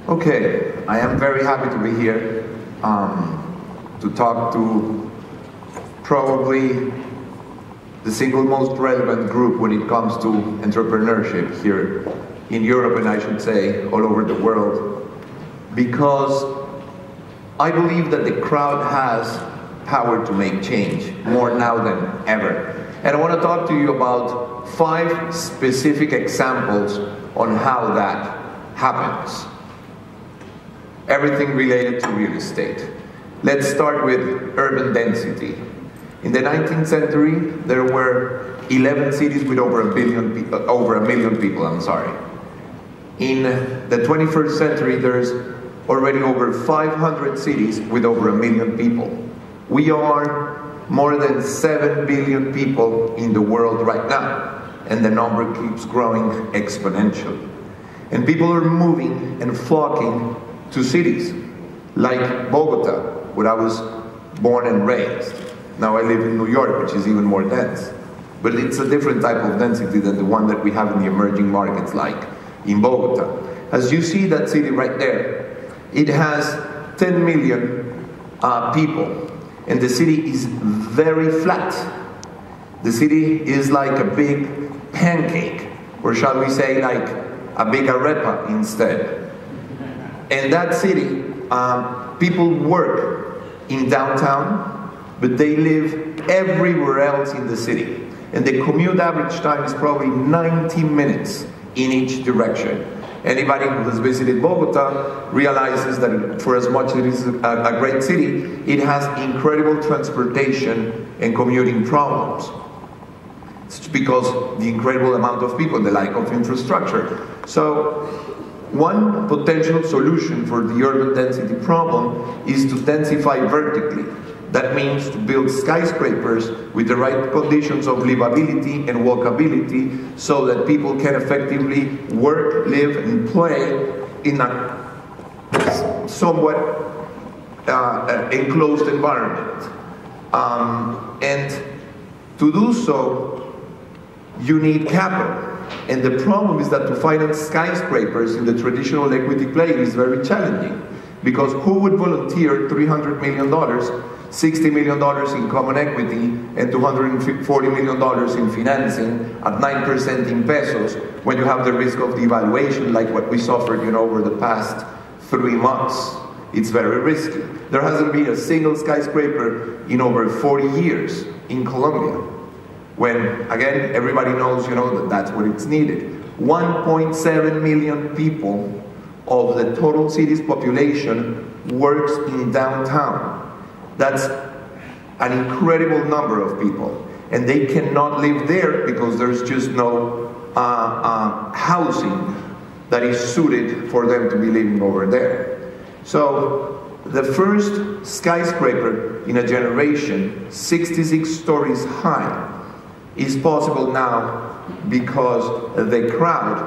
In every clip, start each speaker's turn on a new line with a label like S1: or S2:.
S1: Okay, I am very happy to be here to talk to probably the single most relevant group when it comes to entrepreneurship here in Europe, and I should say all over the world, because I believe that the crowd has power to make change more now than ever. And I want to talk to you about 5 specific examples on how that happens. Everything related to real estate. Let's start with urban density. In the 19th century, there were 11 cities with over a million people. In the 21st century, there's already over 500 cities with over 1 million people. We are more than 7 billion people in the world right now, and the number keeps growing exponentially. And people are moving and flocking to cities like Bogota, where I was born and raised. Now I live in New York, which is even more dense. But it's a different type of density than the one that we have in the emerging markets like in Bogota. As you see that city right there, it has 10 million people, and the city is very flat. The city is like a big pancake, or shall we say like a big arepa instead. And that city, people work in downtown, but they live everywhere else in the city. And the commute average time is probably 90 minutes in each direction. Anybody who has visited Bogota realizes that for as much as it is a great city, it has incredible transportation and commuting problems. It's because the incredible amount of people, the lack of infrastructure. So one potential solution for the urban density problem is to densify vertically. That means to build skyscrapers with the right conditions of livability and walkability so that people can effectively work, live, and play in a somewhat enclosed environment. And to do so, you need capital. And the problem is that to finance skyscrapers in the traditional equity play is very challenging, because who would volunteer $300 million, $60 million in common equity, and $240 million in financing at 9% in pesos when you have the risk of devaluation like what we suffered, over the past 3 months? It's very risky. There hasn't been a single skyscraper in over 40 years in Colombia, when, again, everybody knows, that that's what it's needed. 1.7 million people of the total city's population works in downtown. That's an incredible number of people. And they cannot live there because there's just no housing that is suited for them to be living over there. So the first skyscraper in a generation, 66 stories high, is possible now because the crowd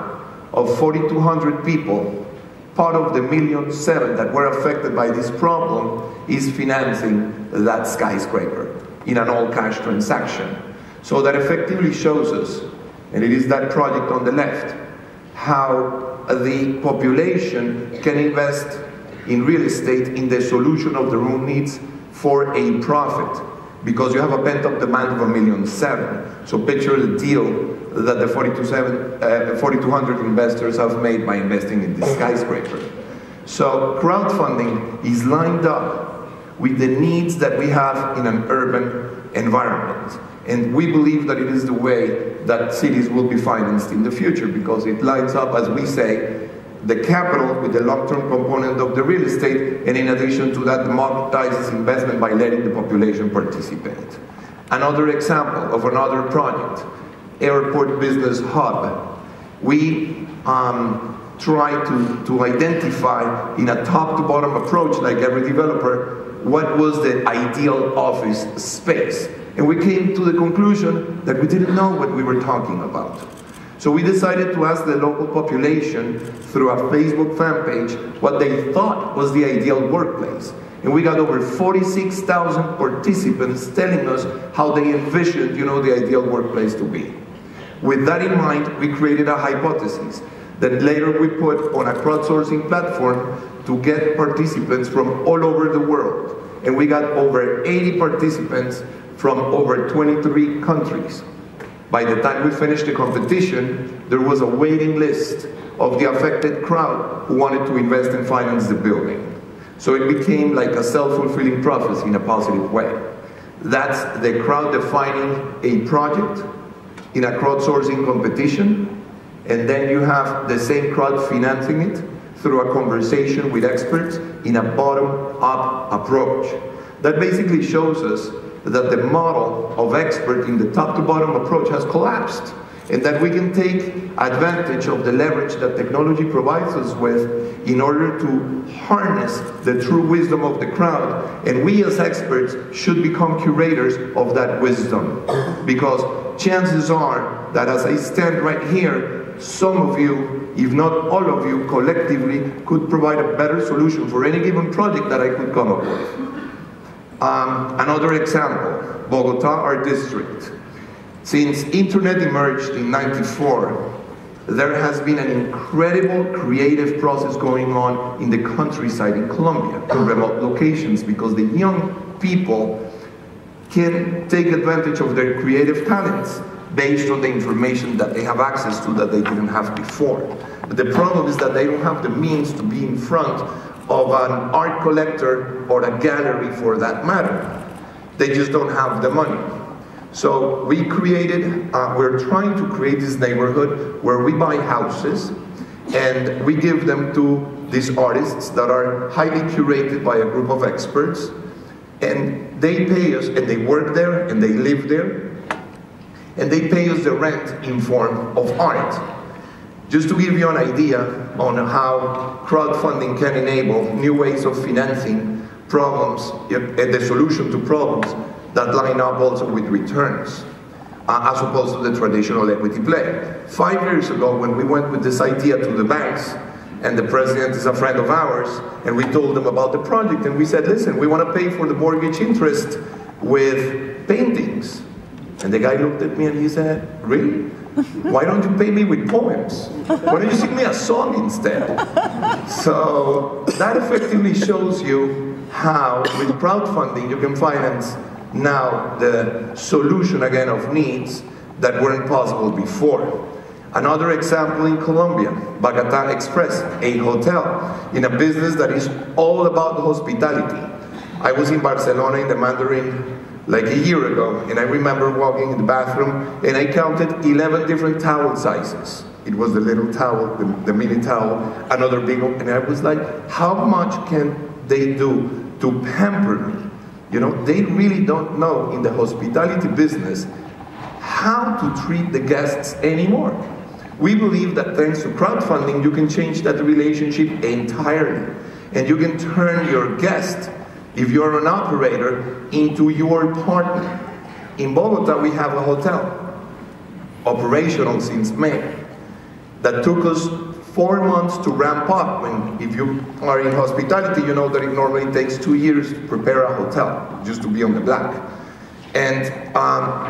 S1: of 4,200 people, part of the 1.7 million that were affected by this problem, is financing that skyscraper in an all-cash transaction. So that effectively shows us, and it is that project on the left, how the population can invest in real estate in the solution of the room needs for a profit, because you have a pent-up demand of 1.7 million. So picture the deal that the 4,200 investors have made by investing in this skyscraper. So crowdfunding is lined up with the needs that we have in an urban environment. And we believe that it is the way that cities will be financed in the future, because it lines up, as we say, the capital with the long-term component of the real estate, and in addition to that, democratizes investment by letting the population participate. Another example of another project, Airport Business Hub. We try to identify in a top-to-bottom approach, like every developer, what was the ideal office space. And we came to the conclusion that we didn't know what we were talking about. So we decided to ask the local population through a Facebook fan page what they thought was the ideal workplace. And we got over 46,000 participants telling us how they envisioned, the ideal workplace to be. With that in mind, we created a hypothesis that later we put on a crowdsourcing platform to get participants from all over the world. And we got over 80 participants from over 23 countries. By the time we finished the competition, there was a waiting list of the affected crowd who wanted to invest and finance the building. So it became like a self-fulfilling prophecy in a positive way. That's the crowd defining a project in a crowdsourcing competition, and then you have the same crowd financing it through a conversation with experts in a bottom-up approach. That basically shows us that the model of expert in the top-to-bottom approach has collapsed, and that we can take advantage of the leverage that technology provides us with in order to harness the true wisdom of the crowd. And we as experts should become curators of that wisdom, because chances are that as I stand right here, some of you, if not all of you, collectively could provide a better solution for any given project that I could come up with. Another example, Bogota, our district. Since internet emerged in '94, there has been an incredible creative process going on in the countryside in Colombia, in remote locations, because the young people can take advantage of their creative talents based on the information that they have access to that they didn't have before. But the problem is that they don't have the means to be in front of an art collector or a gallery for that matter. They just don't have the money. So we created, we're trying to create this neighborhood where we buy houses and we give them to these artists that are highly curated by a group of experts, and they pay us, and they work there and they live there, and they pay us the rent in form of art. Just to give you an idea on how crowdfunding can enable new ways of financing problems and the solution to problems that line up also with returns, as opposed to the traditional equity play. 5 years ago, when we went with this idea to the banks, and the president is a friend of ours, and we told them about the project, and we said, listen, we want to pay for the mortgage interest with paintings. And the guy looked at me and he said, really? Why don't you pay me with poems? Why don't you sing me a song instead? So that effectively shows you how with crowdfunding you can finance now the solution again of needs that weren't possible before. Another example in Colombia, Bogota Express, a hotel in a business that is all about hospitality. I was in Barcelona in the Mandarin like a year ago, and I remember walking in the bathroom and I counted 11 different towel sizes. It was the little towel, the mini towel, another big one, and I was like, how much can they do to pamper me? You know, they really don't know in the hospitality business how to treat the guests anymore. We believe that thanks to crowdfunding, you can change that relationship entirely. And you can turn your guest, if you're an operator, into your partner. In Bogota, we have a hotel, operational since May, that took us 4 months to ramp up. When, if you are in hospitality, you know that it normally takes 2 years to prepare a hotel, just to be on the black. And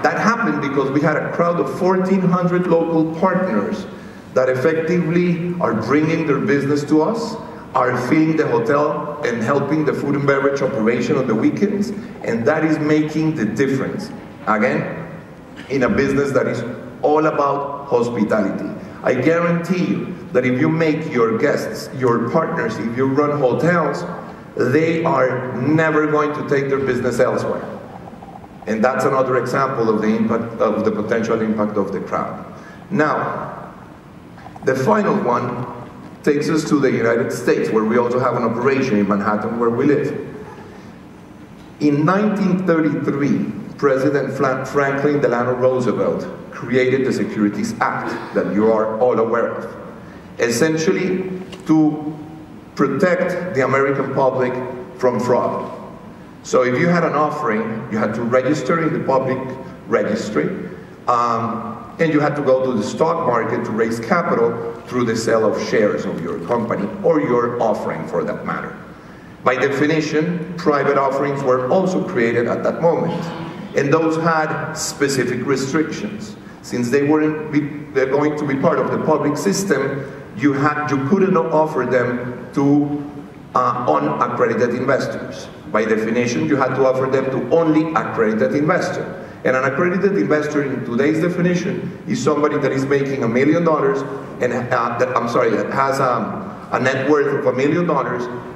S1: that happened because we had a crowd of 1,400 local partners that effectively are bringing their business to us, are filling the hotel and helping the food and beverage operation on the weekends, and that is making the difference, again, in a business that is all about hospitality. I guarantee you that if you make your guests your partners, if you run hotels, they are never going to take their business elsewhere. And that's another example of the impact, of the potential impact of the crowd. Now, the final one takes us to the United States, where we also have an operation in Manhattan where we live. In 1933, President Franklin Delano Roosevelt created the Securities Act that you are all aware of, essentially to protect the American public from fraud. So if you had an offering, you had to register in the public registry, and you had to go to the stock market to raise capital through the sale of shares of your company, or your offering for that matter. By definition, private offerings were also created at that moment, and those had specific restrictions. Since they weren't going to be part of the public system, you couldn't offer them to unaccredited investors. By definition, you had to offer them to only accredited investors. And an accredited investor in today's definition is somebody that is making $1 million and that has a net worth of $1 million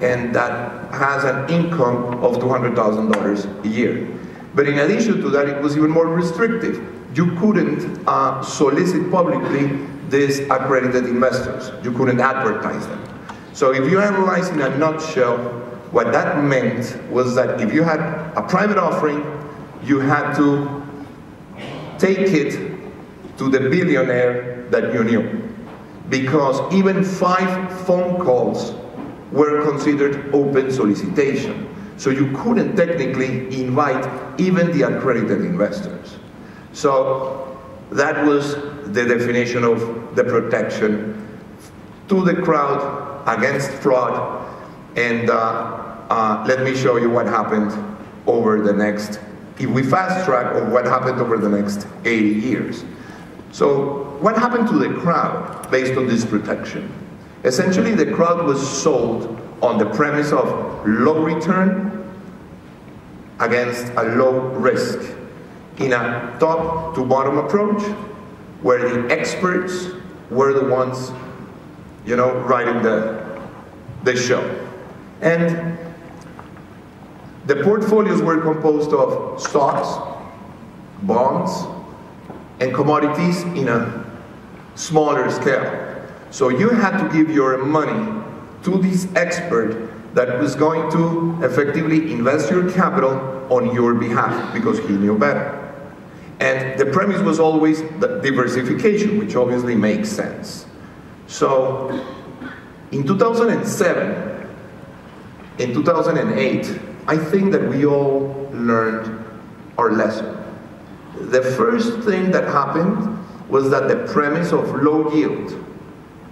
S1: and that has an income of $200,000 a year. But in addition to that, it was even more restrictive. You couldn't solicit publicly these accredited investors. You couldn't advertise them. So if you analyze in a nutshell, what that meant was that if you had a private offering, you had to take it to the billionaire that you knew. Because even 5 phone calls were considered open solicitation. So you couldn't technically invite even the accredited investors. So that was the definition of the protection to the crowd against fraud. And let me show you what happened over the next, if we fast track, or what happened over the next 80 years. So what happened to the crowd based on this protection? Essentially, the crowd was sold on the premise of low return against a low risk in a top to bottom approach where the experts were the ones, you know, riding the show. And the portfolios were composed of stocks, bonds, and commodities in a smaller scale. So you had to give your money to this expert that was going to effectively invest your capital on your behalf because he knew better. And the premise was always the diversification, which obviously makes sense. So in 2007, in 2008, I think that we all learned our lesson. The first thing that happened was that the premise of low yield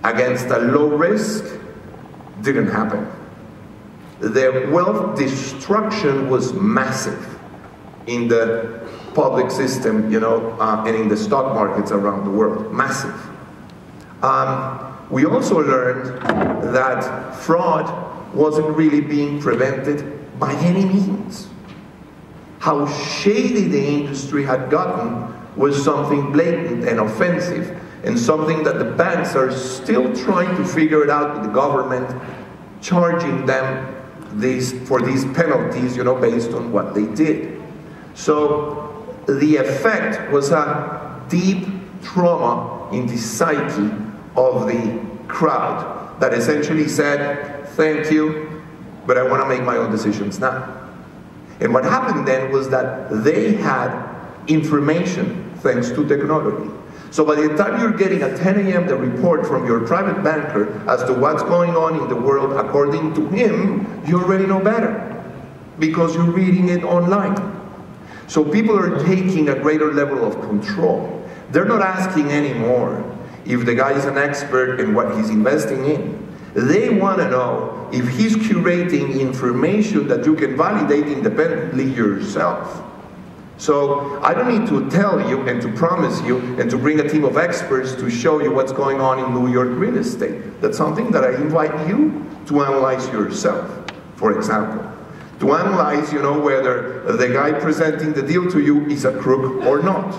S1: against a low risk didn't happen. The wealth destruction was massive in the public system, you know, and in the stock markets around the world, massive. We also learned that fraud wasn't really being prevented by any means. How shady the industry had gotten was something blatant and offensive, and something that the banks are still trying to figure it out with the government, charging them for these penalties, you know, based on what they did. So the effect was a deep trauma in the psyche of the crowd that essentially said, thank you, but I want to make my own decisions now. And what happened then was that they had information thanks to technology. So by the time you're getting at 10 a.m. the report from your private banker as to what's going on in the world according to him, you already know better because you're reading it online. So people are taking a greater level of control. They're not asking anymore if the guy is an expert in what he's investing in. They want to know if he's curating information that you can validate independently yourself. So I don't need to tell you and to promise you and to bring a team of experts to show you what's going on in New York real estate. That's something that I invite you to analyze yourself, for example. To analyze, you know, whether the guy presenting the deal to you is a crook or not.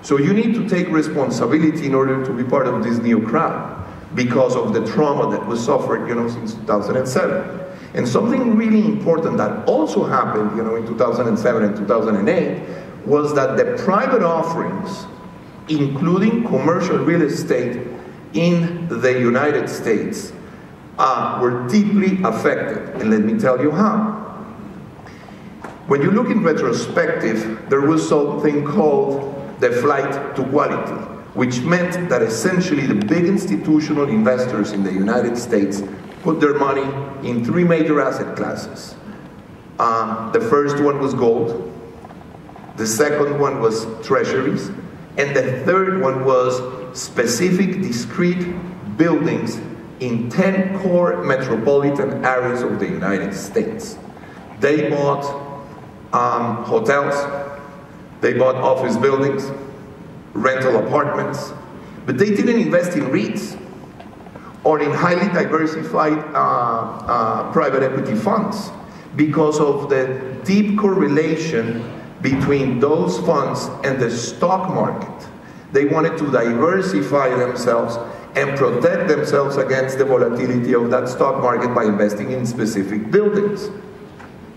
S1: So you need to take responsibility in order to be part of this new crowd because of the trauma that was suffered, you know, since 2007. And something really important that also happened, you know, in 2007 and 2008 was that the private offerings, including commercial real estate in the United States, were deeply affected. And let me tell you how. When you look in retrospective, there was something called the flight to quality, which meant that essentially the big institutional investors in the United States put their money in 3 major asset classes. The first one was gold, the second one was treasuries, and the third one was specific discrete buildings in 10 core metropolitan areas of the United States. They bought hotels, they bought office buildings, rental apartments, but they didn't invest in REITs. or in highly diversified private equity funds, because of the deep correlation between those funds and the stock market. They wanted to diversify themselves and protect themselves against the volatility of that stock market by investing in specific buildings.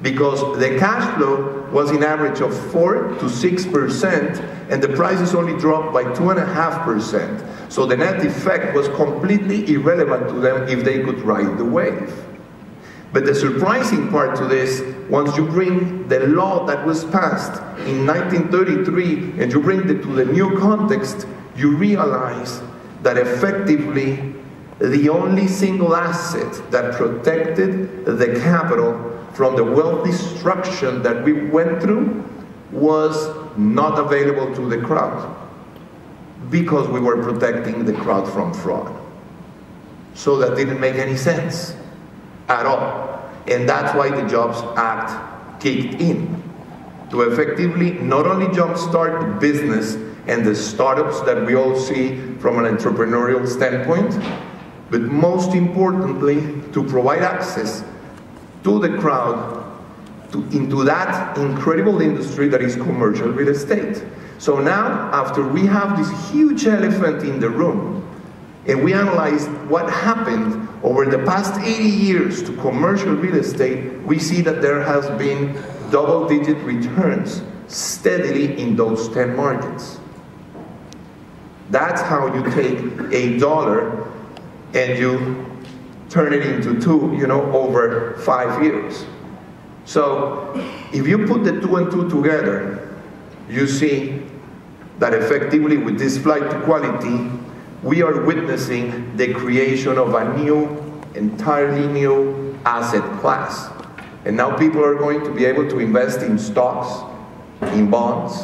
S1: Because the cash flow was in average of 4 to 6%, and the prices only dropped by 2.5%. So the net effect was completely irrelevant to them if they could ride the wave. But the surprising part to this, once you bring the law that was passed in 1933 and you bring it to the new context, you realize that effectively the only single asset that protected the capital from the wealth destruction that we went through was not available to the crowd, because we were protecting the crowd from fraud. So that didn't make any sense at all. And that's why the Jobs Act kicked in, to effectively not only jumpstart the business and the startups that we all see from an entrepreneurial standpoint, but most importantly, to provide access to the crowd into that incredible industry that is commercial real estate. So now, after we have this huge elephant in the room, and we analyze what happened over the past 80 years to commercial real estate, we see that there has been double-digit returns steadily in those 10 markets. That's how you take $1 and you turn it into 2, over 5 years. So if you put the 2 and 2 together, you see that effectively with this flight to quality, we are witnessing the creation of a entirely new asset class. And now people are going to be able to invest in stocks, in bonds,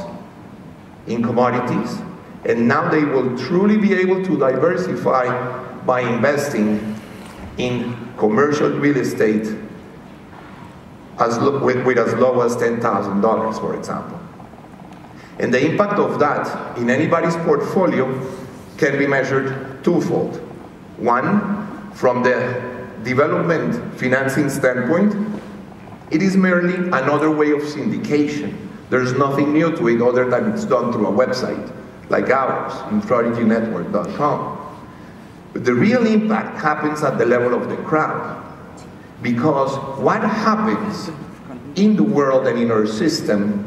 S1: in commodities, and now they will truly be able to diversify by investing in commercial real estate with as low as $10,000, for example. And the impact of that in anybody's portfolio can be measured twofold. One, from the development financing standpoint, it is merely another way of syndication. There's nothing new to it other than it's done through a website like ours, in prodigynetwork.com. But the real impact happens at the level of the crowd. Because what happens in the world and in our system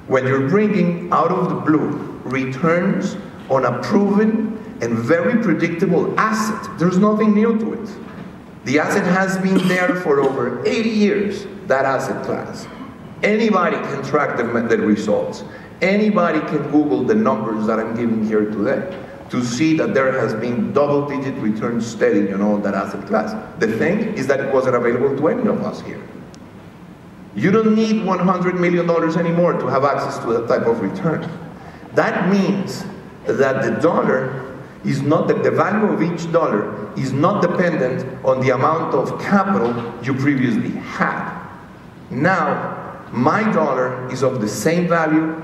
S1: when you're bringing out of the blue returns on a proven and very predictable asset? There's nothing new to it. The asset has been there for over 80 years, that asset class. Anybody can track the results. Anybody can Google the numbers that I'm giving here today to see that there has been double-digit returns steady, on that asset class. The thing is that it wasn't available to any of us here. You don't need $100 million anymore to have access to that type of return. That means that the dollar is not, the value of each dollar is not dependent on the amount of capital you previously had. Now, my dollar is of the same value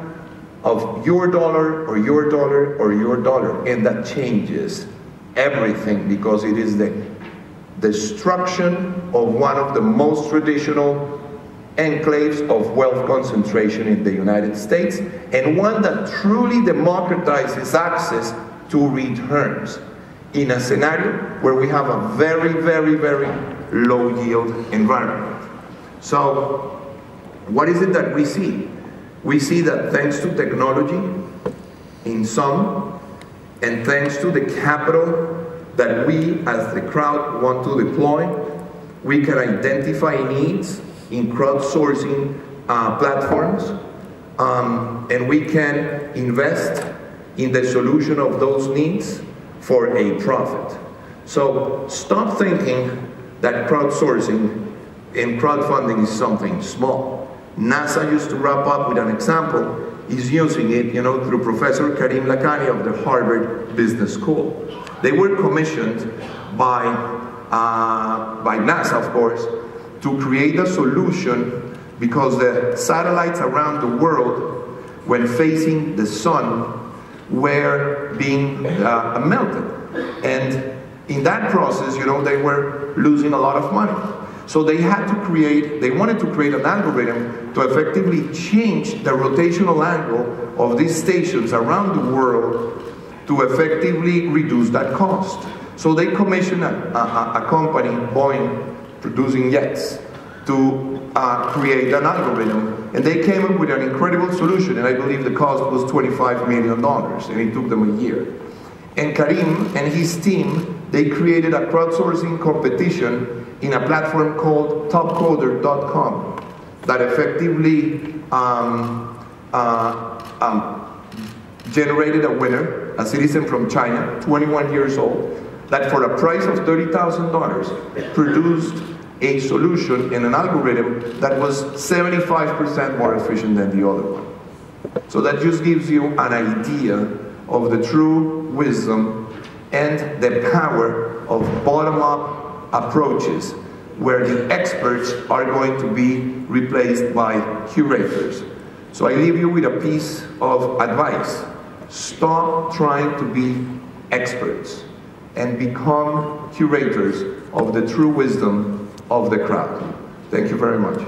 S1: of your dollar or your dollar or your dollar, and that changes everything because it is the destruction of one of the most traditional enclaves of wealth concentration in the United States, and one that truly democratizes access to returns in a scenario where we have a very, very, very low yield environment. So what is it that we see? We see that thanks to technology in some, and thanks to the capital that we as the crowd want to deploy, we can identify needs in crowdsourcing platforms, and we can invest in the solution of those needs for a profit. So stop thinking that crowdsourcing and crowdfunding is something small. NASA used to wrap up with an example. He's using it, through Professor Karim Lakhani of the Harvard Business School. They were commissioned by NASA, of course, to create a solution because the satellites around the world, when facing the sun, were being melted. And In that process, you know, they were losing a lot of money. So they had to create, they wanted to create an algorithm to effectively change the rotational angle of these stations around the world to effectively reduce that cost. So they commissioned a company, Boeing, producing jets, to create an algorithm, and they came up with an incredible solution, and I believe the cost was $25 million, and it took them a year. And Karim and his team, they created a crowdsourcing competition in a platform called topcoder.com that effectively generated a winner, a citizen from China, 21 years old, that for a price of $30,000 produced a solution in an algorithm that was 75% more efficient than the other one. So that just gives you an idea of the true wisdom and the power of bottom-up approaches where the experts are going to be replaced by curators. So I leave you with a piece of advice. Stop trying to be experts and become curators of the true wisdom of the crowd. Thank you very much.